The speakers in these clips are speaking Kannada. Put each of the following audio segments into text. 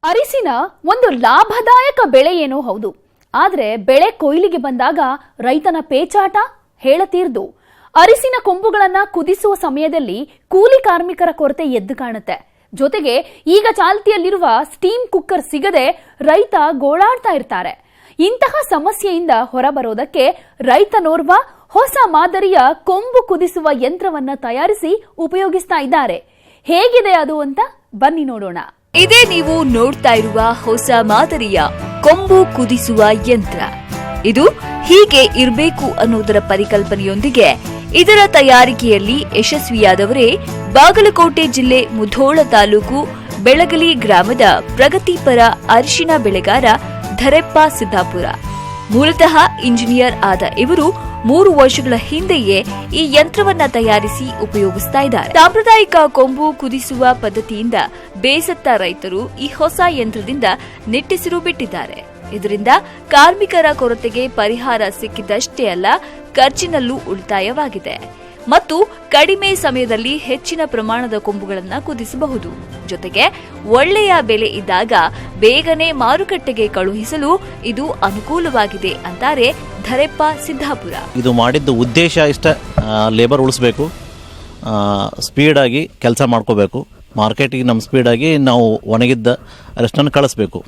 ಅರಿಸಿನ ಒಂದು ಲಾಭದಾಯಕ ಬೆಳೆ ಏನೋ ಹೌದು. ಆದರೆ ಬೆಳೆ ಕೊಯ್ಲಿಗೆ ಬಂದಾಗ ರೈತನ ಪೇಚಾಟ ಹೇಳತೀರ್ದು. ಅರಿಸಿನ ಕೊಂಬುಗಳನ್ನ ಕುದಿಸುವ ಸಮಯದಲ್ಲಿ ಕೂಲಿ ಕಾರ್ಮಿಕರ ಕೊರತೆ ಎದ್ದು ಕಾಣುತ್ತೆ. ಜೊತೆಗೆ ಈಗ ಚಾಲ್ತಿಯಲ್ಲಿರುವ ಸ್ಟೀಮ್ ಕುಕ್ಕರ್ ಸಿಗದೆ ರೈತ ಗೋಳಾಡ್ತಾ ಇರ್ತಾರೆ. ಇಂತಹ ಸಮಸ್ಯೆಯಿಂದ ಹೊರಬರೋದಕ್ಕೆ ರೈತನೋರ್ವ ಹೊಸ ಮಾದರಿಯ ಕೊಂಬು ಕುದಿಸುವ ಯಂತ್ರವನ್ನ ತಯಾರಿಸಿ ಉಪಯೋಗಿಸ್ತಾ ಇದ್ದಾರೆ. ಹೇಗಿದೆ ಅದು ಅಂತ ಬನ್ನಿ ನೋಡೋಣ. ಇದೇ ನೀವು ನೋಡ್ತಾ ಇರುವ ಹೊಸ ಮಾದರಿಯ ಕೊಂಬು ಕುದಿಸುವ ಯಂತ್ರ. ಇದು ಹೀಗೆ ಇರಬೇಕು ಅನ್ನೋದರ ಪರಿಕಲ್ಪನೆಯೊಂದಿಗೆ ಇದರ ತಯಾರಿಕೆಯಲ್ಲಿ ಯಶಸ್ವಿಯಾದವರೇ ಬಾಗಲಕೋಟೆ ಜಿಲ್ಲೆ ಮುಧೋಳ ತಾಲೂಕು ಬೆಳಗಲಿ ಗ್ರಾಮದ ಪ್ರಗತಿಪರ ಅರಿಶಿನ ಬೆಳೆಗಾರ ಧರೆಪ್ಪ ಸಿದ್ದಾಪುರ. ಮೂಲತಃ ಇಂಜಿನಿಯರ್ ಆದ ಇವರು 3 ವರ್ಷಗಳ ಹಿಂದೆಯೇ ಈ ಯಂತ್ರವನ್ನ ತಯಾರಿಸಿ ಉಪಯೋಗಿಸ್ತಾ ಇದ್ದಾರೆ. ಸಾಂಪ್ರದಾಯಿಕ ಕೊಂಬು ಕುದಿಸುವ ಪದ್ಧತಿಯಿಂದ ಬೇಸತ್ತ ರೈತರು ಈ ಹೊಸ ಯಂತ್ರದಿಂದ ನಿಟ್ಟುಸಿರು ಬಿಟ್ಟಿದ್ದಾರೆ. ಇದರಿಂದ ಕಾರ್ಮಿಕರ ಕೊರತೆಗೆ ಪರಿಹಾರ ಸಿಕ್ಕಿದ್ದಷ್ಟೇ ಅಲ್ಲ, ಖರ್ಚಿನಲ್ಲೂ ಉಳಿತಾಯವಾಗಿದೆ ಮತ್ತು ಕಡಿಮೆ ಸಮಯದಲ್ಲಿ ಹೆಚ್ಚಿನ ಪ್ರಮಾಣದ ಕೊಂಬುಗಳನ್ನು ಕುದಿಸಬಹುದು. ಜೊತೆಗೆ ಒಳ್ಳೆಯ ಬೆಲೆ ಇದ್ದಾಗ ಬೇಗನೆ ಮಾರುಕಟ್ಟೆಗೆ ಕಳುಹಿಸಲು ಇದು ಅನುಕೂಲವಾಗಿದೆ ಅಂತಾರೆ ಧರೆಪ್ಪ ಸಿದ್ದಾಪುರ. ಇದು ಮಾಡಿದ್ದು ಉದ್ದೇಶ ಇಷ್ಟ, ಲೇಬರ್ ಉಳಿಸ್ಬೇಕು, ಸ್ಪೀಡಾಗಿ ಕೆಲಸ ಮಾಡ್ಕೋಬೇಕು, ಮಾರ್ಕೆಟಿಗೆ ನಮ್ಮ ಸ್ಪೀಡಾಗಿ ನಾವು ಒಣಗಿದ್ದ ಅರಿಶಿನ ಕಳಿಸ್ಬೇಕು.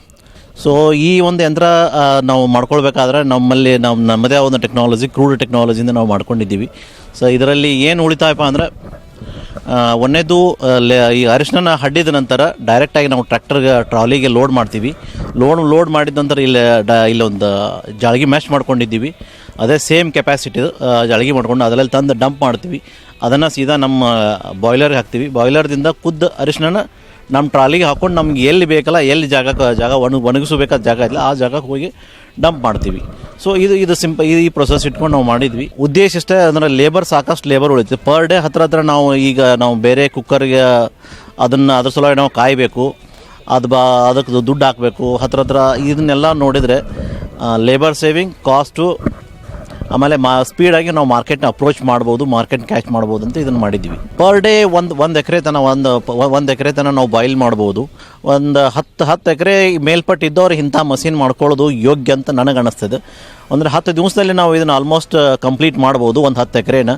ಸೊ ಈ ಒಂದು ಯಂತ್ರ ನಾವು ಮಾಡ್ಕೊಳ್ಬೇಕಾದ್ರೆ ನಮ್ಮದೇ ಒಂದು ಟೆಕ್ನಾಲಜಿ, ಕ್ರೂಡ್ ಟೆಕ್ನಾಲಜಿಯಿಂದ ನಾವು ಮಾಡ್ಕೊಂಡಿದ್ದೀವಿ. ಸೊ ಇದರಲ್ಲಿ ಏನು ಉಳಿತಾಯಪ್ಪ ಅಂದರೆ, ಒಂದೇದು ಈ ಅರಿಶಿನ ಹಡ್ಡಿದ ನಂತರ ಡೈರೆಕ್ಟಾಗಿ ನಾವು ಟ್ರಾಲಿಗೆ ಲೋಡ್ ಮಾಡ್ತೀವಿ. ಲೋಡ್ ಮಾಡಿದ ನಂತರ ಇಲ್ಲೊಂದು ಜಾಳ್ಗಿ ಮ್ಯಾಶ್ ಮಾಡ್ಕೊಂಡಿದ್ದೀವಿ. ಅದೇ ಸೇಮ್ ಕೆಪಾಸಿಟಿ ಜಾಳ್ಗಿ ಮಾಡ್ಕೊಂಡು ಅದರಲ್ಲಿ ತಂದು ಡಂಪ್ ಮಾಡ್ತೀವಿ. ಅದನ್ನು ಸೀದಾ ನಮ್ಮ ಬಾಯ್ಲರ್ಗೆ ಹಾಕ್ತೀವಿ. ಬಾಯ್ಲರ್ದಿಂದ ಖುದ್ದು ಅರಿಶಿನ ನಮ್ಮ ಟ್ರಾಲಿಗೆ ಹಾಕ್ಕೊಂಡು ನಮ್ಗೆ ಎಲ್ಲಿ ಬೇಕಲ್ಲ, ಎಲ್ಲಿ ಜಾಗ ಒಣಗಿಸಬೇಕಾದ ಜಾಗ ಇಲ್ಲ, ಆ ಜಾಗಕ್ಕೆ ಹೋಗಿ ಡಂಪ್ ಮಾಡ್ತೀವಿ. ಸೊ ಇದು ಸಿಂಪಲ್, ಈ ಪ್ರೊಸೆಸ್ ಇಟ್ಕೊಂಡು ನಾವು ಮಾಡಿದ್ವಿ. ಉದ್ದೇಶ ಇಷ್ಟೇ ಅಂದರೆ ಸಾಕಷ್ಟು ಲೇಬರ್ ಉಳಿತೀವಿ. ಪರ್ ಡೇ ಹತ್ರ ನಾವು ಬೇರೆ ಕುಕ್ಕರ್ಗೆ ಅದ್ರ ಸಲುವಾಗಿ ನಾವು ಕಾಯಬೇಕು, ಅದಕ್ಕೆ ದುಡ್ಡು ಹಾಕಬೇಕು. ಹತ್ರ ಇದನ್ನೆಲ್ಲ ನೋಡಿದರೆ ಲೇಬರ್ ಸೇವಿಂಗ್, ಕಾಸ್ಟು, ಆಮೇಲೆ ಸ್ಪೀಡಾಗಿ ನಾವು ಮಾರ್ಕೆಟ್ನ ಅಪ್ರೋಚ್ ಮಾಡ್ಬೋದು, ಮಾರ್ಕೆಟ್ ಕ್ಯಾಚ್ ಮಾಡ್ಬೋದು ಅಂತ ಇದನ್ನು ಮಾಡಿದ್ದೀವಿ. ಪರ್ ಡೇ ಒಂದು ಎಕರೆ ತನಕ ನಾವು ಬಾಯ್ಲ್ ಮಾಡ್ಬೋದು. ಒಂದು 10 ಎಕರೆ ಮೇಲ್ಪಟ್ಟಿದ್ದವ್ರು ಇಂಥ ಮಷೀನ್ ಮಾಡ್ಕೊಳ್ಳೋದು ಯೋಗ್ಯ ಅಂತ ನನಗೆ ಅನ್ನಿಸ್ತದೆ. ಅಂದರೆ 10 ದಿವಸದಲ್ಲಿ ನಾವು ಇದನ್ನು ಆಲ್ಮೋಸ್ಟ್ ಕಂಪ್ಲೀಟ್ ಮಾಡ್ಬೋದು, ಒಂದು 10 ಎಕರೆನ.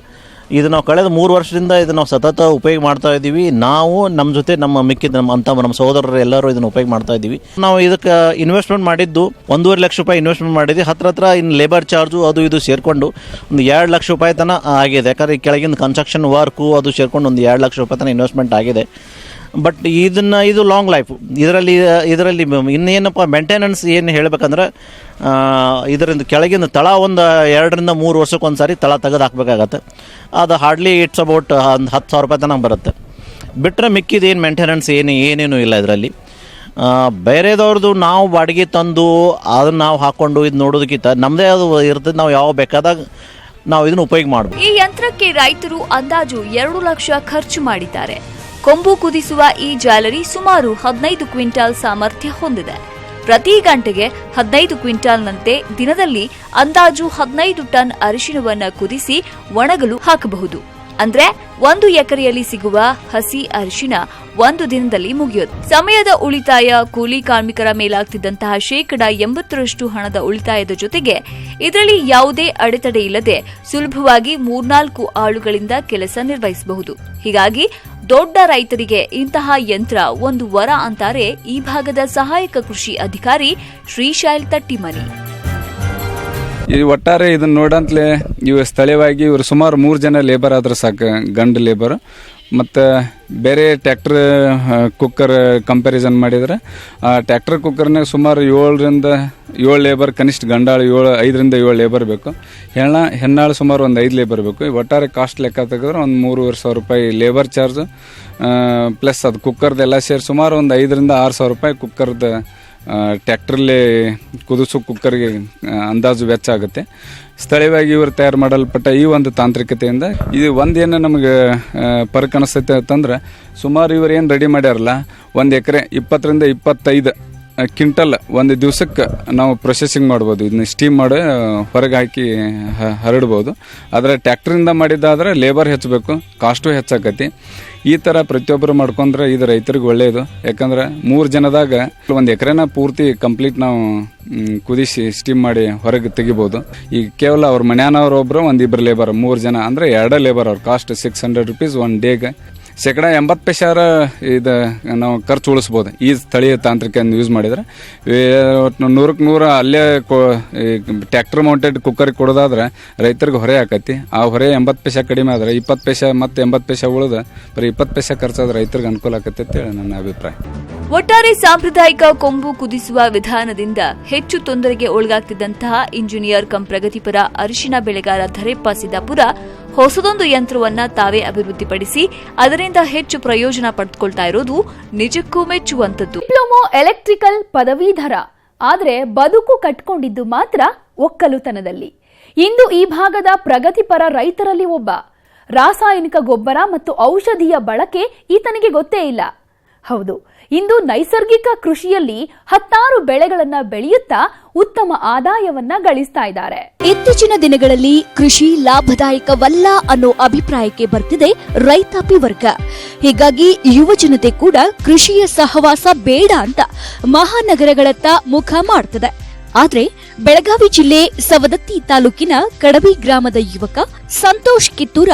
ಇದು ನಾವು ಕಳೆದ 3 ವರ್ಷದಿಂದ ಇದನ್ನು ನಾವು ಸತತ ಉಪಯೋಗ ಮಾಡ್ತಾ ಇದ್ದೀವಿ. ನಾವು ನಮ್ಮ ಜೊತೆ ನಮ್ಮ ಸಹೋದರರು ಎಲ್ಲರೂ ಇದನ್ನು ಉಪಯೋಗ ಮಾಡ್ತಾ ಇದ್ದೀವಿ. ನಾವು ಇದಕ್ಕೆ ಇನ್ವೆಸ್ಟ್ಮೆಂಟ್ ಮಾಡಿದ್ದು $1.5 ಲಕ್ಷ ಇನ್ವೆಸ್ಟ್ಮೆಂಟ್ ಮಾಡಿದ್ವಿ. ಹತ್ರ ಇನ್ನು ಲೇಬರ್ ಚಾರ್ಜು ಅದು ಇದು ಸೇರಿಕೊಂಡು ಒಂದು $2 ಲಕ್ಷ ತನಕ ಆಗಿದೆ. ಯಾಕಂದರೆ ಈ ಕೆಳಗಿನ ಕನ್ಸ್ಟ್ರಕ್ಷನ್ ವರ್ಕು ಅದು ಸೇರಿಕೊಂಡು ಒಂದು $2 ಲಕ್ಷ ತನಕ ಇನ್ವೆಸ್ಟ್ಮೆಂಟ್ ಆಗಿದೆ. ಬಟ್ ಇದು ಲಾಂಗ್ ಲೈಫ್. ಇದರಲ್ಲಿ ಇನ್ನೇನಪ್ಪ ಮೇಂಟೆನೆನ್ಸ್ ಏನು ಹೇಳಬೇಕಂದ್ರೆ, ಇದರಿಂದ ಕೆಳಗಿನ ತಳ ಒಂದು 2 ರಿಂದ 3 ವರ್ಷಕ್ಕೊಂದು ಸಾರಿ ತಳ ತೆಗೆದು ಹಾಕಬೇಕಾಗತ್ತೆ. ಅದು ಹಾರ್ಡ್ಲಿ ಇಟ್ಸ್ ಅಬೌಟ್ ಒಂದು $10,000 ತನಕ ಬರುತ್ತೆ. ಬಿಟ್ಟರೆ ಮಿಕ್ಕಿದೇನು ಮೇಂಟೆನೆನ್ಸ್ ಏನೇನು ಇಲ್ಲ ಇದರಲ್ಲಿ. ಬೇರೆದವ್ರದ್ದು ನಾವು ಬಾಡಿಗೆ ತಂದು ಅದನ್ನು ನಾವು ಹಾಕ್ಕೊಂಡು ಇದು ನೋಡೋದಕ್ಕಿಂತ ನಮ್ಮದೇ ಅದು ಇರ್ತದೆ. ನಾವು ಯಾವ ಬೇಕಾದಾಗ ನಾವು ಇದನ್ನು ಉಪಯೋಗ ಮಾಡಬೇಕು. ಈ ಯಂತ್ರಕ್ಕೆ ರೈತರು ಅಂದಾಜು $2 ಲಕ್ಷ ಖರ್ಚು ಮಾಡಿದ್ದಾರೆ. ಕೊಂಬು ಕುದಿಸುವ ಈ ಜಾಲರಿ ಸುಮಾರು 15 ಕ್ವಿಂಟಾಲ್ ಸಾಮರ್ಥ್ಯ ಹೊಂದಿದೆ. ಪ್ರತಿ ಗಂಟೆಗೆ 15 ಕ್ವಿಂಟಾಲ್ನಂತೆ ದಿನದಲ್ಲಿ ಅಂದಾಜು 15 ಟನ್ ಅರಿಶಿನವನ್ನ ಕುದಿಸಿ ಒಣಗಲು ಹಾಕಬಹುದು. ಅಂದ್ರೆ 1 ಎಕರೆಯಲ್ಲಿ ಸಿಗುವ ಹಸಿ ಅರಿಶಿನ 1 ದಿನದಲ್ಲಿ ಮುಗಿಯುತ್ತೆ. ಸಮಯದ ಉಳಿತಾಯ, ಕೂಲಿ ಕಾರ್ಮಿಕರ ಮೇಲಾಗ್ತಿದ್ದಂತಹ 80% ಹಣದ ಉಳಿತಾಯದ ಜೊತೆಗೆ ಇದರಲ್ಲಿ ಯಾವುದೇ ಅಡೆತಡೆ ಇಲ್ಲದೆ ಸುಲಭವಾಗಿ 3-4 ಆಳುಗಳಿಂದ ಕೆಲಸ ನಿರ್ವಹಿಸಬಹುದು. ಹೀಗಾಗಿ ದೊಡ್ಡ ರೈತರಿಗೆ ಇಂತಹ ಯಂತ್ರ ಒಂದು ವರ ಅಂತಾರೆ ಈ ಭಾಗದ ಸಹಾಯಕ ಕೃಷಿ ಅಧಿಕಾರಿ ಶ್ರೀಶೈಲ್ ತಟ್ಟಿಮನಿ. ಈ ಒಟ್ಟಾರೆ ಇದನ್ನ ನೋಡಂತಲೇ ಇವು ಸ್ಥಳೀಯವಾಗಿ ಇವರು ಸುಮಾರು 3 ಜನ ಲೇಬರ್ ಆದ್ರೆ ಸಾಕು, ಗಂಡು ಲೇಬರ್. ಮತ್ತು ಬೇರೆ ಟ್ಯಾಕ್ಟರ್ ಕುಕ್ಕರ್ ಕಂಪ್ಯಾರಿಸನ್ ಮಾಡಿದರೆ ಟ್ಯಾಕ್ಟರ್ ಕುಕ್ಕರ್ನಾಗ ಸುಮಾರು 7 ರಿಂದ 7 ಲೇಬರ್, ಕನಿಷ್ಠ ಗಂಡಾಳು 5 ರಿಂದ 7 ಲೇಬರ್ ಬೇಕು. ಹೆಣ್ಣಾಳು ಸುಮಾರು ಒಂದು 5 ಲೇಬರ್ ಬೇಕು. ಒಟ್ಟಾರೆ ಕಾಸ್ಟ್ ಲೆಕ್ಕ ತೆಗೆದ್ರೆ ಒಂದು $3,500 ಲೇಬರ್ ಚಾರ್ಜ್ ಪ್ಲಸ್ ಅದು ಕುಕ್ಕರ್ದೆಲ್ಲ ಸೇರಿ ಸುಮಾರು ಒಂದು $5,000 ರಿಂದ $6,000 ಕುಕ್ಕರ್ದು ಟ್ಯಾಕ್ಟ್ರಲ್ಲಿ ಕುದಿಸೋ ಕುಕ್ಕರ್ಗೆ ಅಂದಾಜು ವೆಚ್ಚ ಆಗುತ್ತೆ. ಸ್ಥಳೀಯವಾಗಿ ಇವರು ತಯಾರು ಮಾಡಲ್ಪಟ್ಟ ಈ ಒಂದು ತಾಂತ್ರಿಕತೆಯಿಂದ ಇದು ಒಂದೇನು ನಮಗೆ ಪರಕ್ ಅನಿಸ್ತೈತೆ ಅಂತಂದ್ರೆ, ಸುಮಾರು ಇವರು ಏನು ರೆಡಿ ಮಾಡ್ಯಾರಲ್ಲ, 1 ಎಕರೆ 20 ರಿಂದ 25 ಕ್ವಿಂಟಲ್ ಒಂದು ದಿವಸಕ್ಕೆ ನಾವು ಪ್ರೊಸೆಸಿಂಗ್ ಮಾಡ್ಬೋದು. ಇದನ್ನ ಸ್ಟೀಮ್ ಮಾಡಿ ಹೊರಗೆ ಹಾಕಿ ಹರಡ್ಬೋದು. ಆದರೆ ಟ್ಯಾಕ್ಟ್ರಿಂದ ಮಾಡಿದ್ದಾದ್ರೆ ಲೇಬರ್ ಹೆಚ್ಚಬೇಕು, ಕಾಸ್ಟು ಹೆಚ್ಚಾಕತಿ. ಈ ಥರ ಪ್ರತಿಯೊಬ್ಬರು ಮಾಡ್ಕೊಂಡ್ರೆ ಇದು ರೈತರಿಗೆ ಒಳ್ಳೆಯದು. ಯಾಕಂದ್ರೆ 3 ಜನದಾಗ 1 ಎಕರೆನ ಪೂರ್ತಿ ಕಂಪ್ಲೀಟ್ ನಾವು ಕುದಿಸಿ ಸ್ಟೀಮ್ ಮಾಡಿ ಹೊರಗೆ ತೆಗಿಬೋದು. ಈಗ ಕೇವಲ ಅವ್ರ ಮನ್ಯಾನವ್ರು ಒಬ್ಬರು 1-2 ಲೇಬರ್, 3 ಜನ ಅಂದರೆ 2 ಲೇಬರ್. ಅವ್ರ ಕಾಸ್ಟ್ 600 ರೂಪೀಸ್ 1 ಡೇಗೆ. 80% ಇದು ನಾವು ಖರ್ಚು ಉಳಿಸ್ಬೋದು ಈ ಸ್ಥಳೀಯ ತಾಂತ್ರಿಕೆಯನ್ನು ಯೂಸ್ ಮಾಡಿದರೆ. 100% ಅಲ್ಲೇ ಟ್ಯಾಕ್ಟರ್ ಮೌಂಟೆಡ್ ಕುಕ್ಕರಿಗೆ ಕೊಡೋದಾದ್ರೆ ರೈತರಿಗೆ ಹೊರೆ ಆಕತಿ. ಆ ಹೊರೆ 80% ಕಡಿಮೆ ಆದರೆ 20% ಮತ್ತು 80% ಉಳಿದ ಬರೀ 20% ಖರ್ಚಾದ್ರೆ ರೈತರಿಗೆ ಅನುಕೂಲ ಆಕತಿ ಅಂತೇಳಿ ನನ್ನ ಅಭಿಪ್ರಾಯ. ಒಟ್ಟಾರೆ ಸಾಂಪ್ರದಾಯಿಕ ಕೊಂಬು ಕುದಿಸುವ ವಿಧಾನದಿಂದ ಹೆಚ್ಚು ತೊಂದರೆಗೆ ಒಳಗಾಗ್ತಿದ್ದಂತಹ ಇಂಜಿನಿಯರ್ ಕಂ ಪ್ರಗತಿಪರ ಅರಿಶಿನ ಬೆಳೆಗಾರ ಧರೆಪ್ಪ ಸಿದ್ದಾಪುರ ಹೊಸದೊಂದು ಯಂತ್ರವನ್ನ ತಾವೇ ಅಭಿವೃದ್ಧಿಪಡಿಸಿ ಅದರಿಂದ ಹೆಚ್ಚು ಪ್ರಯೋಜನ ಪಡೆದುಕೊಳ್ತಾ ಇರೋದು ನಿಜಕ್ಕೂ ಮೆಚ್ಚುವಂತದ್ದು. ಡಿಪ್ಲೊಮೊ ಎಲೆಕ್ಟ್ರಿಕಲ್ ಪದವೀಧರ ಆದ್ರೆ ಬದುಕು ಕಟ್ಕೊಂಡಿದ್ದು ಮಾತ್ರ ಒಕ್ಕಲುತನದಲ್ಲಿ. ಇಂದು ಈ ಭಾಗದ ಪ್ರಗತಿಪರ ರೈತರಲ್ಲಿ ಒಬ್ಬ. ರಾಸಾಯನಿಕ ಗೊಬ್ಬರ ಮತ್ತು ಔಷಧಿಯ ಬಳಕೆ ಈತನಿಗೆ ಗೊತ್ತೇ ಇಲ್ಲ. ಹೌದು, ಇಂದು ನೈಸರ್ಗಿಕ ಕೃಷಿಯಲ್ಲಿ 10 ಬೆಳೆಗಳನ್ನ ಬೆಳೆಯುತ್ತಾ ಉತ್ತಮ ಆದಾಯವನ್ನ ಗಳಿಸ್ತಾ ಇದ್ದಾರೆ. ಇತ್ತೀಚಿನ ದಿನಗಳಲ್ಲಿ ಕೃಷಿ ಲಾಭದಾಯಕವಲ್ಲ ಅನ್ನೋ ಅಭಿಪ್ರಾಯಕ್ಕೆ ಬರ್ತಿದೆ ರೈತಾಪಿ ವರ್ಗ. ಹೀಗಾಗಿ ಯುವ ಜನತೆ ಕೂಡ ಕೃಷಿಯ ಸಹವಾಸ ಬೇಡ ಅಂತ ಮಹಾನಗರಗಳತ್ತ ಮುಖ ಮಾಡ್ತಿದೆ. ಆದ್ರೆ ಬೆಳಗಾವಿ ಜಿಲ್ಲೆ ಸವದತ್ತಿ ತಾಲೂಕಿನ ಕಡವಿ ಗ್ರಾಮದ ಯುವಕ ಸಂತೋಷ್ ಕಿತ್ತೂರ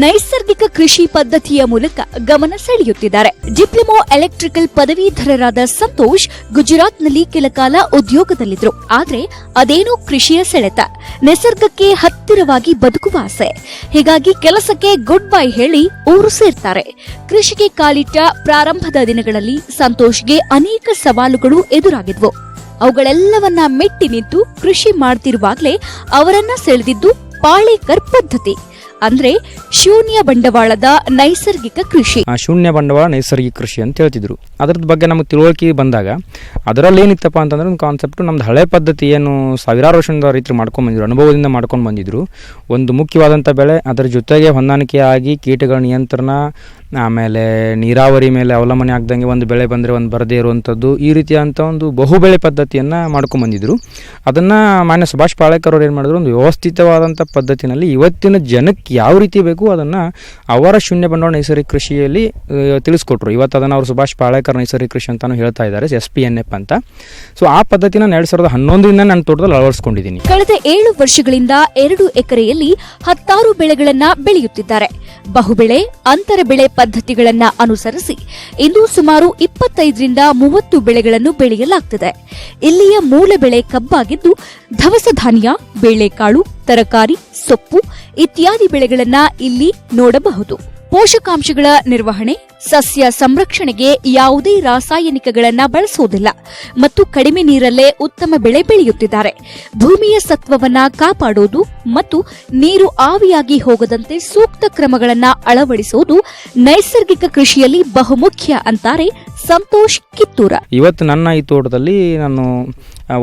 ನೈಸರ್ಗಿಕ ಕೃಷಿ ಪದ್ಧತಿಯ ಮೂಲಕ ಗಮನ ಸೆಳೆಯುತ್ತಿದ್ದಾರೆ. ಡಿಪ್ಲೊಮೊ ಎಲೆಕ್ಟ್ರಿಕಲ್ ಪದವೀಧರರಾದ ಸಂತೋಷ್ ಗುಜರಾತ್ನಲ್ಲಿ ಕೆಲಕಾಲ ಉದ್ಯೋಗದಲ್ಲಿದ್ರು. ಆದ್ರೆ ಅದೇನೋ ಕೃಷಿಯ ಸೆಳೆತ, ನಿಸರ್ಗಕ್ಕೆ ಹತ್ತಿರವಾಗಿ ಬದುಕುವ ಆಸೆ. ಹೀಗಾಗಿ ಕೆಲಸಕ್ಕೆ ಗುಡ್ ಬೈ ಹೇಳಿ ಊರು ಸೇರ್ತಾರೆ. ಕೃಷಿಗೆ ಕಾಲಿಟ್ಟ ಪ್ರಾರಂಭದ ದಿನಗಳಲ್ಲಿ ಸಂತೋಷ್ಗೆ ಅನೇಕ ಸವಾಲುಗಳು ಎದುರಾಗಿದ್ವು. ಅವುಗಳೆಲ್ಲವನ್ನ ಮೆಟ್ಟಿ ನಿಂತು ಕೃಷಿ ಮಾಡ್ತಿರುವಾಗಲೇ ಅವರನ್ನ ಸೆಳೆದಿದ್ದು ಪಾಳೇಕರ್ ಪದ್ಧತಿ, ಅಂದ್ರೆ ಶೂನ್ಯ ಬಂಡವಾಳದ ನೈಸರ್ಗಿಕ ಕೃಷಿ. ಶೂನ್ಯ ಬಂಡವಾಳ ನೈಸರ್ಗಿಕ ಕೃಷಿ ಅಂತ ಹೇಳ್ತಿದ್ರು. ಅದ್ರದ್ದು ಬಗ್ಗೆ ನಮಗೆ ತಿಳುವಳಿಕೆ ಬಂದಾಗ ಅದರಲ್ಲಿ ಏನಿತ್ತಪ್ಪ ಅಂತಂದ್ರೆ ಒಂದು ಕಾನ್ಸೆಪ್ಟ್, ನಮ್ದು ಹಳೆ ಪದ್ಧತಿ ಏನು ಸಾವಿರಾರು ವರ್ಷದಿಂದ ರೈತರು ಮಾಡ್ಕೊಂಡು ಬಂದಿದ್ರು, ಅನುಭವದಿಂದ ಮಾಡ್ಕೊಂಡು ಬಂದಿದ್ರು. ಒಂದು ಮುಖ್ಯವಾದಂಥ ಬೆಳೆ, ಅದರ ಜೊತೆಗೆ ಹೊಂದಾಣಿಕೆ ಆಗಿ ಕೀಟಗಳ ನಿಯಂತ್ರಣ, ಆಮೇಲೆ ನೀರಾವರಿ ಮೇಲೆ ಅವಲಂಬನೆ ಆಗ್ದಂಗೆ ಒಂದು ಬೆಳೆ ಬಂದರೆ ಒಂದು ಬರದೇ ಇರುವಂಥದ್ದು, ಈ ರೀತಿಯಾದಂಥ ಒಂದು ಬಹುಬೆಳೆ ಪದ್ಧತಿಯನ್ನು ಮಾಡ್ಕೊಂಬಂದಿದ್ರು. ಅದನ್ನು ಮಾನ್ಯ ಸುಭಾಷ್ ಪಾಳೇಕರ್ ಅವರು ಏನು ಮಾಡಿದ್ರು, ಒಂದು ವ್ಯವಸ್ಥಿತವಾದಂಥ ಪದ್ಧತಿನಲ್ಲಿ ಇವತ್ತಿನ ಜನಕ್ಕೆ ಯಾವ ರೀತಿ ಬೇಕು ಅದನ್ನು ಅವರ ಶೂನ್ಯ ಬಂಡವಾಳ ನೈಸರ್ಗಿಕ ಕೃಷಿಯಲ್ಲಿ ತಿಳಿಸ್ಕೊಟ್ರು. ಇವತ್ತು ಅದನ್ನು ಅವರು ಸುಭಾಷ್ ಪಾಳೇಕರ್ ನೈಸರ್ಗಿಕ ಕೃಷಿ ಅಂತಾನು ಹೇಳ್ತಾ ಇದ್ದಾರೆ, SPNF ಅಂತ. ಸೊ ಆ ಪದ್ಧತಿನ 2011ರಿಂದ ನನ್ನ ತೋಟದಲ್ಲಿ ಅಳವಡಿಸ್ಕೊಂಡಿದ್ದೀನಿ. ಕಳೆದ 7 ವರ್ಷಗಳಿಂದ 2 ಎಕರೆಯಲ್ಲಿ 10 ಬೆಳೆಗಳನ್ನ ಬೆಳೆಯುತ್ತಿದ್ದಾರೆ. ಬಹುಬೆಳೆ, ಅಂತರ ಬೆಳೆ ಪದ್ಧತಿಗಳನ್ನ ಅನುಸರಿಸಿ ಇಂದು ಸುಮಾರು 25ರಿಂದ 30 ಬೆಳೆಗಳನ್ನು ಬೆಳೆಯಲಾಗುತ್ತದೆ. ಇಲ್ಲಿಯ ಮೂಲ ಬೆಳೆ ಕಬ್ಬಾಗಿದ್ದು ದವಸ ಧಾನ್ಯ, ಬೇಳೆಕಾಳು, ತರಕಾರಿ, ಸೊಪ್ಪು ಇತ್ಯಾದಿ ಬೆಳೆಗಳನ್ನ ಇಲ್ಲಿ ನೋಡಬಹುದು. ಪೋಷಕಾಂಶಗಳ ನಿರ್ವಹಣೆ, ಸಸ್ಯ ಸಂರಕ್ಷಣೆಗೆ ಯಾವುದೇ ರಾಸಾಯನಿಕಗಳನ್ನ ಬಳಸುವುದಿಲ್ಲ ಮತ್ತು ಕಡಿಮೆ ನೀರಲ್ಲೇ ಉತ್ತಮ ಬೆಳೆ ಬೆಳೆಯುತ್ತಿದ್ದಾರೆ. ಭೂಮಿಯ ಸತ್ವವನ್ನ ಕಾಪಾಡುವುದು ಮತ್ತು ನೀರು ಆವಿಯಾಗಿ ಹೋಗದಂತೆ ಸೂಕ್ತ ಕ್ರಮಗಳನ್ನ ಅಳವಡಿಸುವುದು ನೈಸರ್ಗಿಕ ಕೃಷಿಯಲ್ಲಿ ಬಹುಮುಖ್ಯ ಅಂತಾರೆ ಸಂತೋಷ್ ಕಿತ್ತೂರ. ಇವತ್ತು ನನ್ನ ಈ ತೋಟದಲ್ಲಿ ನಾನು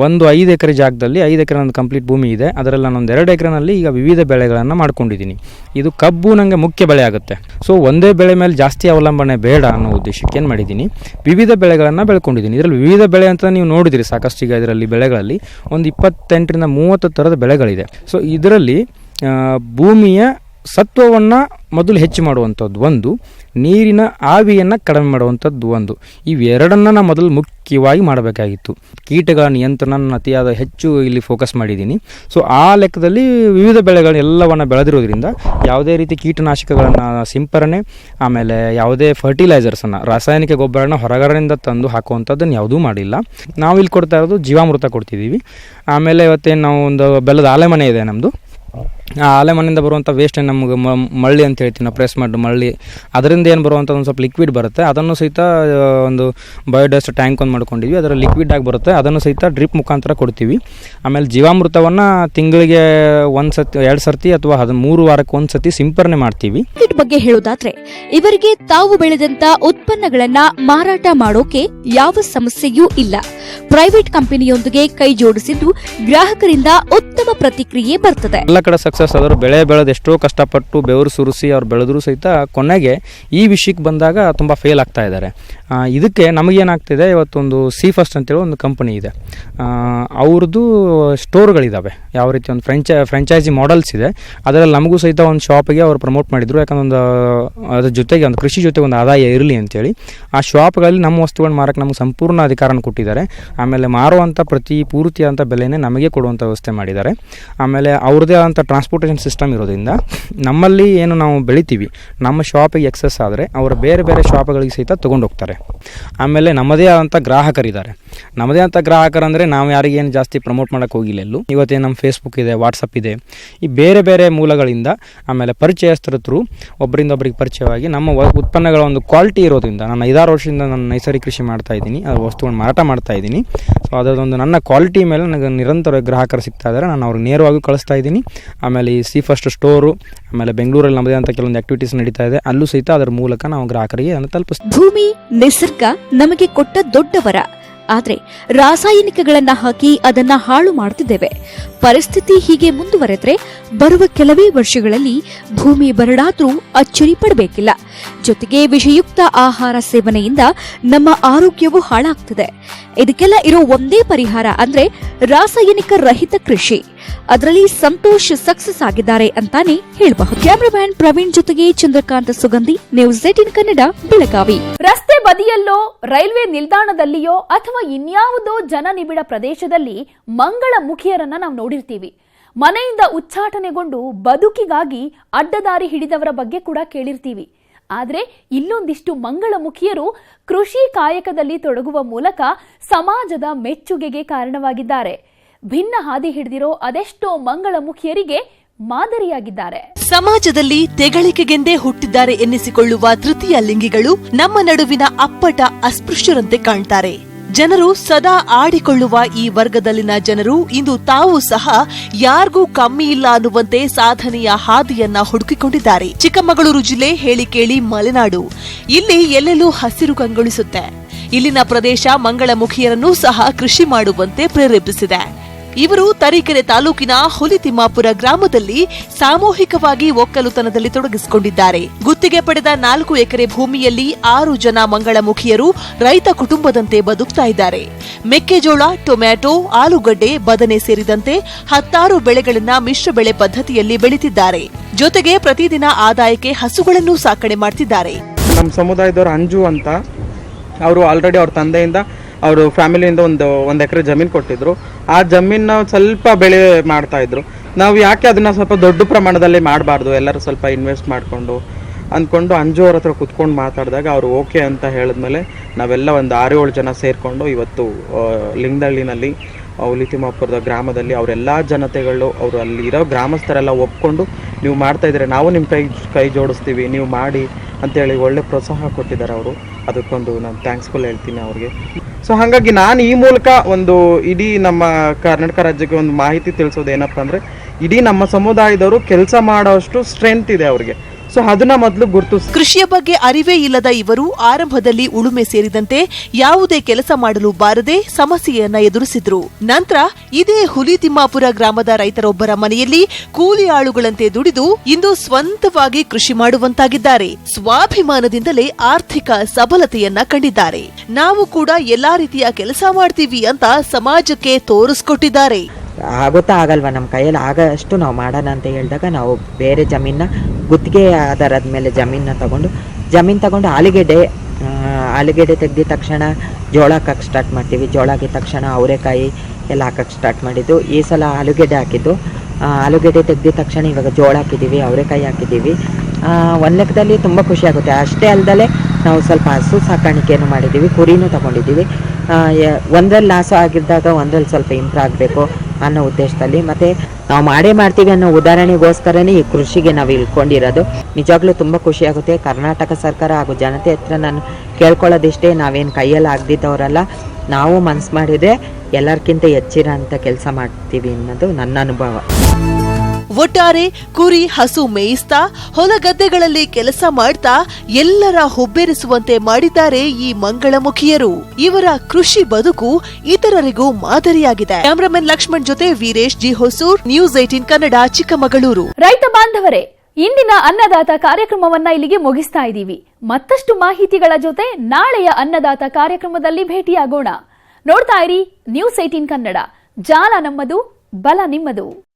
ಒಂದು 5 ಎಕರೆ ಜಾಗದಲ್ಲಿ 5 ಎಕರೆ ನಂದು ಕಂಪ್ಲೀಟ್ ಭೂಮಿ ಇದೆ. ಅದರಲ್ಲಿ ನಾನೊಂದು 2 ಎಕರೆನಲ್ಲಿ ಈಗ ವಿವಿಧ ಬೆಳೆಗಳನ್ನು ಮಾಡ್ಕೊಂಡಿದ್ದೀನಿ. ಇದು ಕಬ್ಬು ನನಗೆ ಮುಖ್ಯ ಬೆಳೆ ಆಗುತ್ತೆ. ಸೊ ಒಂದೇ ಬೆಳೆ ಮೇಲೆ ಜಾಸ್ತಿ ಅವಲಂಬನೆ ಬೇಡ ಅನ್ನೋ ಉದ್ದೇಶಕ್ಕೆ ಏನು ಮಾಡಿದ್ದೀನಿ, ವಿವಿಧ ಬೆಳೆಗಳನ್ನು ಬೆಳ್ಕೊಂಡಿದ್ದೀನಿ. ಇದರಲ್ಲಿ ವಿವಿಧ ಬೆಳೆ ಅಂತ ನೀವು ನೋಡಿದಿರಿ ಸಾಕಷ್ಟು. ಈಗ ಇದರಲ್ಲಿ ಬೆಳೆಗಳಲ್ಲಿ ಒಂದು 28ರಿಂದ 30 ಥರದ ಬೆಳೆಗಳಿದೆ. ಸೊ ಇದರಲ್ಲಿ ಭೂಮಿಯ ಸತ್ವವನ್ನು ಮೊದಲು ಹೆಚ್ಚು ಮಾಡುವಂಥದ್ದು ಒಂದು, ನೀರಿನ ಆವಿಯನ್ನು ಕಡಿಮೆ ಮಾಡುವಂಥದ್ದು ಒಂದು. ಇವೆರಡನ್ನು ನಾನು ಮೊದಲು ಮುಖ್ಯವಾಗಿ ಮಾಡಬೇಕಾಗಿತ್ತು. ಕೀಟಗಳ ನಿಯಂತ್ರಣ ಅತಿಯಾದ ಹೆಚ್ಚು ಇಲ್ಲಿ ಫೋಕಸ್ ಮಾಡಿದ್ದೀನಿ. ಸೊ ಆ ಲೆಕ್ಕದಲ್ಲಿ ವಿವಿಧ ಬೆಳೆಗಳನ್ನೆಲ್ಲವನ್ನು ಬೆಳೆದಿರೋದ್ರಿಂದ ಯಾವುದೇ ರೀತಿ ಕೀಟನಾಶಕಗಳನ್ನು ಸಿಂಪರಣೆ, ಆಮೇಲೆ ಯಾವುದೇ ಫರ್ಟಿಲೈಸರ್ಸನ್ನು, ರಾಸಾಯನಿಕ ಗೊಬ್ಬರನ ಹೊರಗಡೆಯಿಂದ ತಂದು ಹಾಕುವಂಥದ್ದನ್ನು ಯಾವುದೂ ಮಾಡಿಲ್ಲ. ನಾವು ಇಲ್ಲಿ ಕೊಡ್ತಾ ಇರೋದು ಜೀವಾಮೃತ ಕೊಡ್ತಿದ್ದೀವಿ. ಆಮೇಲೆ ಇವತ್ತೇನು ನಾವು ಒಂದು ಬೆಲ್ಲದ ಆಲೆಮನೆ ಇದೆ ನಮ್ಮದು. ಆ ಆಲೆಮನೆಯಿಂದ ಬರುವಂಥ ವೇಸ್ಟ್ ನಮಗೆ ಮಳ್ಳಿ ಅಂತ ಹೇಳ್ತೀವಿ ನಾವು, ಪ್ರೆಸ್ ಮಾಡಿ ಮಳ್ಳಿ, ಅದರಿಂದ ಏನು ಬರುವಂಥ ಒಂದು ಸ್ವಲ್ಪ ಲಿಕ್ವಿಡ್ ಬರುತ್ತೆ. ಅದನ್ನು ಸಹಿತ ಒಂದು ಬಯೋಡಸ್ಟ್ ಟ್ಯಾಂಕ್ ಒಂದು ಮಾಡ್ಕೊಂಡಿದ್ವಿ, ಅದರ ಲಿಕ್ವಿಡ್ ಆಗಿ ಬರುತ್ತೆ. ಅದನ್ನು ಸಹಿತ ಡ್ರಿಪ್ ಮುಖಾಂತರ ಕೊಡ್ತೀವಿ. ಆಮೇಲೆ ಜೀವಾಮೃತವನ್ನು ತಿಂಗಳಿಗೆ 1 ಸತಿ 2 ಸರ್ತಿ ಅಥವಾ 3 ವಾರಕ್ಕೆ 1 ಸತಿ ಸಿಂಪರಣೆ ಮಾಡ್ತೀವಿ. ಬಗ್ಗೆ ಹೇಳೋದಾದ್ರೆ ಇವರಿಗೆ ತಾವು ಬೆಳೆದಂತ ಉತ್ಪನ್ನಗಳನ್ನ ಮಾರಾಟ ಮಾಡೋಕೆ ಯಾವ ಸಮಸ್ಯೆಯೂ ಇಲ್ಲ. ಪ್ರೈವೇಟ್ ಕಂಪನಿಯೊಂದಿಗೆ ಕೈ ಜೋಡಿಸಿದ್ದು ಗ್ರಾಹಕರಿಂದ ಉತ್ತಮ ಪ್ರತಿಕ್ರಿಯೆ ಬರ್ತದೆ. ಎಲ್ಲ ಕಡೆ ಸಕ್ಸಸ್ ಸಕ್ಸಸ್ ಆದರು. ಬೆಳೆ ಬೆಳೆದು ಎಷ್ಟೋ ಕಷ್ಟಪಟ್ಟು ಬೆವರು ಸುರಿಸಿ ಅವ್ರು ಬೆಳೆದ್ರು ಸಹಿತ ಕೊನೆಗೆ ಈ ವಿಷಯಕ್ಕೆ ಬಂದಾಗ ತುಂಬ ಫೇಲ್ ಆಗ್ತಾ ಇದ್ದಾರೆ. ಇದಕ್ಕೆ ನಮಗೇನಾಗ್ತಿದೆ, ಇವತ್ತೊಂದು ಸಿ ಫಸ್ಟ್ ಅಂತೇಳಿ ಒಂದು ಕಂಪನಿ ಇದೆ, ಅವ್ರದ್ದು ಸ್ಟೋರ್ಗಳಿದ್ದಾವೆ, ಯಾವ ರೀತಿ ಒಂದು ಫ್ರೆಂಚೈಸಿ ಮಾಡೆಲ್ಸ್ ಇದೆ. ಅದರಲ್ಲಿ ನಮಗೂ ಸಹಿತ ಒಂದು ಶಾಪಿಗೆ ಅವರು ಪ್ರಮೋಟ್ ಮಾಡಿದರು. ಯಾಕಂದ್ರೆ ಒಂದು ಅದ್ರ ಜೊತೆಗೆ ಒಂದು ಕೃಷಿ ಜೊತೆಗೆ ಒಂದು ಆದಾಯ ಇರಲಿ ಅಂತೇಳಿ ಆ ಶಾಪ್ಗಳಲ್ಲಿ ನಮ್ಮ ವಸ್ತುಗಳನ್ನ ಮಾರಕ್ಕೆ ನಮಗೆ ಸಂಪೂರ್ಣ ಅಧಿಕಾರನ ಕೊಟ್ಟಿದ್ದಾರೆ. ಆಮೇಲೆ ಮಾರುವಂಥ ಪೂರ್ತಿಯಾದಂಥ ಬೆಲೆನೇ ನಮಗೆ ಕೊಡುವಂಥ ವ್ಯವಸ್ಥೆ ಮಾಡಿದ್ದಾರೆ. ಆಮೇಲೆ ಅವ್ರದ್ದೇ ಆದಂಥ ಟ್ರಾನ್ಸ್ಪೋರ್ಟೇಷನ್ ಸಿಸ್ಟಮ್ ಇರೋದ್ರಿಂದ ನಮ್ಮಲ್ಲಿ ಏನು ನಾವು ಬೆಳಿತೀವಿ ನಮ್ಮ ಶಾಪಿಗೆ ಎಕ್ಸಸ್ ಆದರೆ ಅವರು ಬೇರೆ ಬೇರೆ ಶಾಪ್ಗಳಿಗೆ ಸಹಿತ ತೊಗೊಂಡು ಹೋಗ್ತಾರೆ. ಆಮೇಲೆ ನಮ್ಮದೇ ಆದಂಥ ಗ್ರಾಹಕರಿದ್ದಾರೆ. ನಮ್ಮದೇ ಆದಂಥ ಗ್ರಾಹಕರಂದರೆ ನಾವು ಯಾರಿಗೇನು ಜಾಸ್ತಿ ಪ್ರಮೋಟ್ ಮಾಡೋಕ್ಕೆ ಹೋಗಿಲ್ಲ ಎಲ್ಲೂ. ಇವತ್ತೇನು ನಮ್ಮ ಫೇಸ್ಬುಕ್ ಇದೆ, ವಾಟ್ಸಪ್ ಇದೆ, ಈ ಬೇರೆ ಬೇರೆ ಮೂಲಗಳಿಂದ ಆಮೇಲೆ ಪರಿಚಯಸ್ಥರ ಥ್ರೂ ಒಬ್ಬರಿಂದ ಒಬ್ಬರಿಗೆ ಪರಿಚಯವಾಗಿ ನಮ್ಮ ಉತ್ಪನ್ನಗಳ ಒಂದು ಕ್ವಾಲಿಟಿ ಇರೋದ್ರಿಂದ ನಾನು 5-6 ವರ್ಷದಿಂದ ನಾನು ನೈಸರ್ಗಿಕ ಕೃಷಿ ಮಾಡ್ತಾ ಇದ್ದೀನಿ, ಅದು ವಸ್ತುಗಳನ್ನು ಮಾರಾಟ ಮಾಡ್ತಾ ಇದ್ದೀನಿ. ಸೊ ಅದರದೊಂದು ನನ್ನ ಕ್ವಾಲಿಟಿ ಮೇಲೆ ನನಗೆ ನಿರಂತರ ಗ್ರಾಹಕರು ಸಿಗ್ತಾ ಇದ್ದಾರೆ. ನಾನು ಅವ್ರಿಗೆ ನೇರವಾಗಿ ಕಳಿಸ್ತಾ ಇದ್ದೀನಿ. ಆಮೇಲೆ ಈ ಸಿ ಫಸ್ಟ್ ಸ್ಟೋರು, ಆಮೇಲೆ ಬೆಂಗಳೂರಲ್ಲಿ ನಮ್ಮದೇ ಅಂತ ಕೆಲವೊಂದು ಆಕ್ಟಿವಿಟೀಸ್ ನಡೀತಾ ಇದೆ, ಅಲ್ಲೂ ಸಹಿತ ಅದರ ಮೂಲಕ ನಾವು ಗ್ರಾಹಕರಿಗೆ ಅದನ್ನು ತಲುಪಿಸ್ತೀವಿ. ಭೂಮಿ ನಿಸರ್ಗ ನಮಗೆ ಕೊಟ್ಟ ದೊಡ್ಡ ವರ. ಆದ್ರೆ ರಾಸಾಯನಿಕಗಳನ್ನ ಹಾಕಿ ಅದನ್ನ ಹಾಳು ಮಾಡುತ್ತಿದ್ದೇವೆ. ಪರಿಸ್ಥಿತಿ ಹೀಗೆ ಮುಂದುವರೆದ್ರೆ ಬರುವ ಕೆಲವೇ ವರ್ಷಗಳಲ್ಲಿ ಭೂಮಿ ಬರಡಾದ್ರೂ ಅಚ್ಚರಿ ಪಡಬೇಕಿಲ್ಲ. ಜೊತೆಗೆ ವಿಷಯುಕ್ತ ಆಹಾರ ಸೇವನೆಯಿಂದ ನಮ್ಮ ಆರೋಗ್ಯವೂ ಹಾಳಾಗ್ತದೆ. ಇದಕ್ಕೆಲ್ಲ ಇರೋ ಒಂದೇ ಪರಿಹಾರ ಅಂದ್ರೆ ರಾಸಾಯನಿಕ ರಹಿತ ಕೃಷಿ. ಅದರಲ್ಲಿ ಸಂತೋಷ್ ಸಕ್ಸಸ್ ಆಗಿದ್ದಾರೆ ಅಂತಾನೆ ಹೇಳಬಹುದು. ಕ್ಯಾಮರಾಮ್ಯಾನ್ ಪ್ರವೀಣ್ ಜೊತೆಗೆ ಚಂದ್ರಕಾಂತ್ ಸುಗಂಧಿ, ನ್ಯೂಸ್ 18 ಕನ್ನಡ, ಬೆಳಗಾವಿ. ರಸ್ತೆ ಬದಿಯಲ್ಲೋ ರೈಲ್ವೆ ನಿಲ್ದಾಣದಲ್ಲಿಯೋ ಅಥವಾ ಇನ್ಯಾವುದೋ ಜನನಿಬಿಡ ಪ್ರದೇಶದಲ್ಲಿ ಮಂಗಳ ಮುಖಿಯರನ್ನ ನಾವು ನೋಡಿರ್ತೀವಿ. ಮನೆಯಿಂದ ಉಚ್ಚಾಟನೆಗೊಂಡು ಬದುಕಿಗಾಗಿ ಅಡ್ಡದಾರಿ ಹಿಡಿದವರ ಬಗ್ಗೆ ಕೂಡ ಕೇಳಿರ್ತೀವಿ. ಆದರೆ ಇಲ್ಲೊಂದಿಷ್ಟು ಮಂಗಳ ಮುಖಿಯರು ಕೃಷಿ ಕಾಯಕದಲ್ಲಿ ತೊಡಗುವ ಮೂಲಕ ಸಮಾಜದ ಮೆಚ್ಚುಗೆಗೆ ಕಾರಣವಾಗಿದ್ದಾರೆ. ಭಿನ್ನ ಹಾದಿ ಹಿಡಿದಿರೋ ಅದೆಷ್ಟೋ ಮಂಗಳ ಮುಖಿಯರಿಗೆ ಮಾದರಿಯಾಗಿದ್ದಾರೆ. ಸಮಾಜದಲ್ಲಿ ತೆಗಳಿಕೆಗೆಂದೇ ಹುಟ್ಟಿದ್ದಾರೆ ಎನ್ನಿಸಿಕೊಳ್ಳುವ ತೃತೀಯ ಲಿಂಗಿಗಳು ನಮ್ಮ ನಡುವಿನ ಅಪ್ಪಟ ಅಸ್ಪೃಶ್ಯರಂತೆ ಕಾಣ್ತಾರೆ. ಜನರು ಸದಾ ಆಡಿಕೊಳ್ಳುವ ಈ ವರ್ಗದಲ್ಲಿನ ಜನರು ಇಂದು ತಾವು ಸಹ ಯಾರಿಗೂ ಕಮ್ಮಿ ಇಲ್ಲ ಅನ್ನುವಂತೆ ಸಾಧನೆಯ ಹಾದಿಯನ್ನ ಹುಡುಕಿಕೊಂಡಿದ್ದಾರೆ. ಚಿಕ್ಕಮಗಳೂರು ಜಿಲ್ಲೆ ಹೇಳಿಕೇಳಿ ಮಲೆನಾಡು. ಇಲ್ಲಿ ಎಲ್ಲೆಲ್ಲೂ ಹಸಿರು ಕಂಗೊಳಿಸುತ್ತೆ. ಇಲ್ಲಿನ ಪ್ರದೇಶ ಮಂಗಳಮುಖಿಯರನ್ನೂ ಸಹ ಕೃಷಿ ಮಾಡುವಂತೆ ಪ್ರೇರೇಪಿಸಿದೆ. ಇವರು ತರೀಕೆರೆ ತಾಲೂಕಿನ ಹುಲಿತಿಮ್ಮಾಪುರ ಗ್ರಾಮದಲ್ಲಿ ಸಾಮೂಹಿಕವಾಗಿ ಒಕ್ಕಲುತನದಲ್ಲಿ ತೊಡಗಿಸಿಕೊಂಡಿದ್ದಾರೆ. ಗುತ್ತಿಗೆ ಪಡೆದ 4 ಎಕರೆ ಭೂಮಿಯಲ್ಲಿ 6 ಜನ ಮಂಗಳಮುಖಿಯರು ರೈತ ಕುಟುಂಬದಂತೆ ಬದುಕ್ತಾ ಇದ್ದಾರೆ. ಮೆಕ್ಕೆಜೋಳ, ಟೊಮ್ಯಾಟೊ, ಆಲೂಗಡ್ಡೆ, ಬದನೆ ಸೇರಿದಂತೆ 16 ಬೆಳೆಗಳನ್ನ ಮಿಶ್ರ ಬೆಳೆ ಪದ್ಧತಿಯಲ್ಲಿ ಬೆಳೀತಿದ್ದಾರೆ. ಜೊತೆಗೆ ಪ್ರತಿದಿನ ಆದಾಯಕ್ಕೆ ಹಸುಗಳನ್ನು ಸಾಕಣೆ ಮಾಡ್ತಿದ್ದಾರೆ. ನಮ್ಮ ಸಮುದಾಯದವರು ಅಂಜು ಅಂತ, ಅವರು ಆಲ್ರೆಡಿ ಅವ್ರ ತಂದೆಯಿಂದ ಅವರು ಫ್ಯಾಮಿಲಿಯಿಂದ ಒಂದು ಎಕರೆ ಜಮೀನು ಕೊಟ್ಟಿದ್ರು. ಆ ಜಮೀನ ಸ್ವಲ್ಪ ಬೆಳೆ ಮಾಡ್ತಾ ಇದ್ರು. ನಾವು ಯಾಕೆ ಅದನ್ನ ಸ್ವಲ್ಪ ದೊಡ್ಡ ಪ್ರಮಾಣದಲ್ಲಿ ಮಾಡಬಾರ್ದು, ಎಲ್ಲರೂ ಸ್ವಲ್ಪ ಇನ್ವೆಸ್ಟ್ ಮಾಡಿಕೊಂಡು ಅಂದ್ಕೊಂಡು ಅಂಜು ಅವ್ರ ಹತ್ರ ಕುತ್ಕೊಂಡು ಮಾತಾಡಿದಾಗ ಅವರು ಓಕೆ ಅಂತ ಹೇಳಿದ್ಮೇಲೆ ನಾವೆಲ್ಲ ಒಂದು 6-7 ಜನ ಸೇರಿಕೊಂಡು ಇವತ್ತು ಲಿಂಗದಳ್ಳಿನಲ್ಲಿ ಹುಲಿತಿಮ್ಮಾಪುರದ ಗ್ರಾಮದಲ್ಲಿ ಅವರೆಲ್ಲ ಜನತೆಗಳು, ಅವರು ಅಲ್ಲಿರೋ ಗ್ರಾಮಸ್ಥರೆಲ್ಲ ಒಪ್ಕೊಂಡು ನೀವು ಮಾಡ್ತಾ ಇದ್ರೆ ನಾವು ನಿಮ್ಮ ಕೈ ಜೋಡಿಸ್ತೀವಿ, ನೀವು ಮಾಡಿ ಅಂತೇಳಿ ಒಳ್ಳೆ ಪ್ರೋತ್ಸಾಹ ಕೊಟ್ಟಿದ್ದಾರೆ ಅವರು. ಅದಕ್ಕೊಂದು ನಾನು ಥ್ಯಾಂಕ್ಸ್ಫುಲ್ ಹೇಳ್ತೀನಿ ಅವ್ರಿಗೆ. ಸೊ ಹಾಗಾಗಿ ನಾನು ಈ ಮೂಲಕ ಒಂದು ಇಡೀ ನಮ್ಮ ಕರ್ನಾಟಕ ರಾಜ್ಯಕ್ಕೆ ಒಂದು ಮಾಹಿತಿ ತಿಳಿಸೋದು ಏನಪ್ಪ ಅಂದರೆ, ಇಡೀ ನಮ್ಮ ಸಮುದಾಯದವರು ಕೆಲಸ ಮಾಡೋಷ್ಟು ಸ್ಟ್ರೆಂತ್ ಇದೆ ಅವ್ರಿಗೆ. ಸೊ ಅದನ್ನ ಮೊದಲು ಗುರುತಿಸಿ. ಕೃಷಿಯ ಬಗ್ಗೆ ಅರಿವೇ ಇಲ್ಲದ ಇವರು ಆರಂಭದಲ್ಲಿ ಉಳುಮೆ ಸೇರಿದಂತೆ ಯಾವುದೇ ಕೆಲಸ ಮಾಡಲು ಬಾರದೆ ಸಮಸ್ಯೆಯನ್ನ ಎದುರಿಸಿದ್ರು. ನಂತರ ಇದೇ ಹುಲಿತಿಮ್ಮಾಪುರ ಗ್ರಾಮದ ರೈತರೊಬ್ಬರ ಮನೆಯಲ್ಲಿ ಕೂಲಿ ಆಳುಗಳಂತೆ ದುಡಿದು ಇಂದು ಸ್ವಂತವಾಗಿ ಕೃಷಿ ಮಾಡುವಂತಾಗಿದ್ದಾರೆ. ಸ್ವಾಭಿಮಾನದಿಂದಲೇ ಆರ್ಥಿಕ ಸಬಲತೆಯನ್ನ ಕಂಡಿದ್ದಾರೆ. ನಾವು ಕೂಡ ಎಲ್ಲಾ ರೀತಿಯ ಕೆಲಸ ಮಾಡ್ತೀವಿ ಅಂತ ಸಮಾಜಕ್ಕೆ ತೋರಿಸ್ಕೊಟ್ಟಿದ್ದಾರೆ. ಆಗುತ್ತಾ ಆಗಲ್ವಾ, ನಮ್ಮ ಕೈಯಲ್ಲಿ ಆಗಷ್ಟು ನಾವು ಮಾಡೋಣ ಅಂತ ಹೇಳಿದಾಗ ನಾವು ಬೇರೆ ಜಮೀನ ಗುತ್ತಿಗೆ ಆಧಾರದ ಮೇಲೆ ಜಮೀನು ತಗೊಂಡು ಆಲೂಗೆಡ್ಡೆ ತೆಗೆದ ತಕ್ಷಣ ಜೋಳ ಹಾಕಕ್ಕೆ ಸ್ಟಾರ್ಟ್ ಮಾಡ್ತೀವಿ. ಜೋಳ ಆಗಿದ ತಕ್ಷಣ ಅವರೆಕಾಯಿ ಎಲ್ಲ ಹಾಕಕ್ಕೆ ಸ್ಟಾರ್ಟ್ ಮಾಡಿದ್ದು. ಈ ಸಲ ಆಲೂಗೆಡ್ಡೆ ಹಾಕಿದ್ದು. ಆಲೂಗೆಡ್ಡೆ ತೆಗೆದ ತಕ್ಷಣ ಇವಾಗ ಜೋಳ ಹಾಕಿದ್ದೀವಿ, ಅವರೆಕಾಯಿ ಹಾಕಿದ್ದೀವಿ. ಒಂದು ಲೆಕ್ಕದಲ್ಲಿ ತುಂಬ ಖುಷಿ ಆಗುತ್ತೆ. ಅಷ್ಟೇ ಅಲ್ಲದೆ ನಾವು ಸ್ವಲ್ಪ ಹಸು ಸಾಕಾಣಿಕೆಯನ್ನು ಮಾಡಿದ್ದೀವಿ, ಕುರಿನೂ ತಗೊಂಡಿದ್ದೀವಿ. ಒಂದರಲ್ಲಿ ಲಾಸ್ ಆಗಿದ್ದಾಗ ಒಂದರಲ್ಲಿ ಸ್ವಲ್ಪ ಇಂಪ್ರೂವ್ ಆಗಬೇಕು ಅನ್ನೋ ಉದ್ದೇಶದಲ್ಲಿ, ಮತ್ತು ನಾವು ಮಾಡ್ತೀವಿ ಅನ್ನೋ ಉದಾಹರಣೆಗೋಸ್ಕರನೇ ಈ ಕೃಷಿಗೆ ನಾವು ಇಳ್ಕೊಂಡಿರೋದು. ನಿಜವಾಗ್ಲೂ ತುಂಬ ಖುಷಿಯಾಗುತ್ತೆ. ಕರ್ನಾಟಕ ಸರ್ಕಾರ ಹಾಗೂ ಜನತೆ ಹತ್ರ ನಾನು ಕೇಳ್ಕೊಳ್ಳೋದಿಷ್ಟೇ, ನಾವೇನು ಕೈಯಲ್ಲಿ ಆಗದಿದ್ದವರಲ್ಲ, ನಾವು ಮನಸ್ಸು ಮಾಡಿದರೆ ಎಲ್ಲರಿಗಿಂತ ಹೆಚ್ಚಿರೋ ಅಂಥ ಕೆಲಸ ಮಾಡ್ತೀವಿ ಅನ್ನೋದು ನನ್ನ ಅನುಭವ. ಒಟ್ಟಾರೆ ಕುರಿ ಹಸು ಮೇಯಿಸ್ತಾ ಹೊಲಗದ್ದೆಗಳಲ್ಲಿ ಕೆಲಸ ಮಾಡ್ತಾ ಎಲ್ಲರ ಹುಬ್ಬೇರಿಸುವಂತೆ ಮಾಡಿದ್ದಾರೆ ಈ ಮಂಗಳಮುಖಿಯರು. ಇವರ ಕೃಷಿ ಬದುಕು ಇತರರಿಗೂ ಮಾದರಿಯಾಗಿದೆ. ಕ್ಯಾಮರಾಮನ್ ಲಕ್ಷ್ಮಣ್ ಜೊತೆ ವೀರೇಶ್ ಜಿ ಹೊಸೂರ್, ನ್ಯೂಸ್ 18 ಕನ್ನಡ, ಚಿಕ್ಕಮಗಳೂರು. ರೈತ ಬಾಂಧವರೇ, ಇಂದಿನ ಅನ್ನದಾತ ಕಾರ್ಯಕ್ರಮವನ್ನ ಇಲ್ಲಿಗೆ ಮುಗಿಸ್ತಾ ಇದ್ದೀವಿ. ಮತ್ತಷ್ಟು ಮಾಹಿತಿಗಳ ಜೊತೆ ನಾಳೆಯ ಅನ್ನದಾತ ಕಾರ್ಯಕ್ರಮದಲ್ಲಿ ಭೇಟಿಯಾಗೋಣ. ನೋಡ್ತಾ ಇರಿ ನ್ಯೂಸ್ 18 ಕನ್ನಡ. ಜಾಲ ನಮ್ಮದು, ಬಲ ನಿಮ್ಮದು.